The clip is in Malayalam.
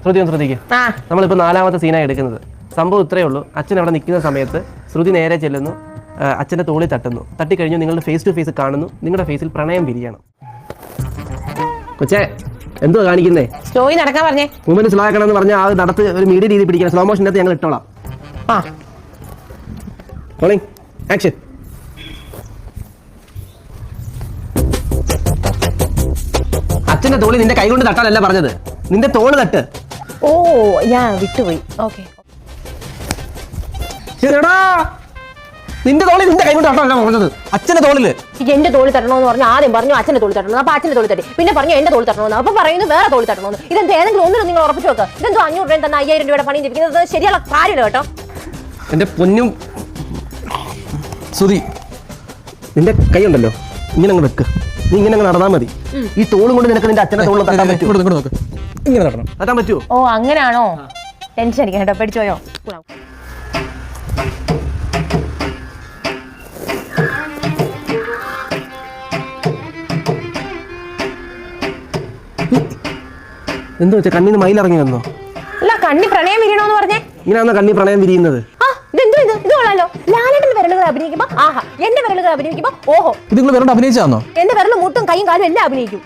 ശ്രദ്ധിക്കും. നമ്മളിപ്പോൾ 4ാമത്തെ സീനായി എടുക്കുന്നത്. സംഭവം ഇത്രയേ ഉള്ളൂ. അച്ഛൻ അവിടെ നിൽക്കുന്ന സമയത്ത് ശ്രുതി നേരെ ചെല്ലുന്നു, അച്ഛൻ്റെ തോളിൽ തട്ടുന്നു. തട്ടിക്കഴിഞ്ഞു നിങ്ങളുടെ ഫേസ് ടു ഫേസ് കാണുന്നു. നിങ്ങളുടെ ഫേസിൽ പ്രണയം വിരിയണം. കൊച്ചേ എന്തോ കാണിക്കുന്നേ? സ്റ്റോറി നടക്കാൻ പറഞ്ഞേ. മൂവ്മെന്റ് സ്ലോ ആക്കണം എന്ന് പറഞ്ഞാൽ അത് നടത്ത് ഒരു മീഡിയ രീതി പിടിക്കണം. സ്ലോ മോഷനകത്ത് ഞങ്ങൾ ഇട്ടോളാം. ആക്ഷൻ. അച്ഛന്റെ തോളി നിന്റെ കൈ കൊണ്ട് തട്ടാനല്ല പറഞ്ഞത്, നിന്റെ തോള് തട്ട്. ഓ ഞാൻ വിട്ടുപോയി. ഓക്കെ. നിന്റെ തോളി നിന്റെ കൈ കൊണ്ട് തട്ടാനല്ല പറഞ്ഞത്, അച്ഛന്റെ തോളില്. എന്റെ തോളി തട്ടണമെന്ന് പറഞ്ഞു. ആദ്യം പറഞ്ഞു അച്ഛന്റെ തോളി തട്ടണം, അപ്പൊ അച്ഛന്റെ തോളി തട്ടി. പിന്നെ പറഞ്ഞു എന്റെ തോളി തട്ടണമെന്ന്, അപ്പൊ പറയുന്നു വേറെ തോളി തട്ടണമെന്ന്. ഇതെന്ത് ഏതെങ്കിലും ഒന്നിനും നിങ്ങൾ ഉറപ്പിച്ചു വെക്കുക. ഇതെന്തോ 500 രൂപ തന്നെ 5000 രൂപയുടെ പണി ലഭിക്കുന്നത് ശരിയുള്ള കാര്യമില്ല കേട്ടോ. എന്റെ പൊന്നും സുധി, നിന്റെ കൈ ഉണ്ടല്ലോ, ഇങ്ങനെ അങ്ങ് വെക്ക്. നീ ഇങ്ങനെ അങ്ങ് നടന്നാൽ മതി. ഈ തോളും കൊണ്ട് നിനക്ക് നിന്റെ അച്ഛനെ തോളിൽ തട്ടാൻ പറ്റുമോ? ഇങ്ങനെ തട്ടാൻ പറ്റുമോ? ഓ അങ്ങനെയാണോ? ടെൻഷൻ അടിക്കാൻ കേട്ടോ. പേടിച്ചോയോ? എന്താ വെച്ചാ കണ്ണിന്ന് മയിലിറങ്ങി വന്നോ? അല്ല, കണ്ണി പ്രണയം വിരിയണോന്ന് പറഞ്ഞേ. ഇങ്ങനെയാണോ കണ്ണി പ്രണയം വിരിയുന്നത്? ഇത് കൊള്ളാലോ. ലാലേട്ടന്റെ വിരലുകൾ അഭിനയിക്കുമ്പോ ആഹാ, എന്റെ വിരലുകൾ അഭിനയിക്കുമ്പോ ഓഹോ. ഇത് നിങ്ങൾ വിരൽ അഭിനയിച്ചാന്നോ? എന്റെ വിരലും മുട്ടും കൈയും കാലും എല്ലാം അഭിനയിക്കും.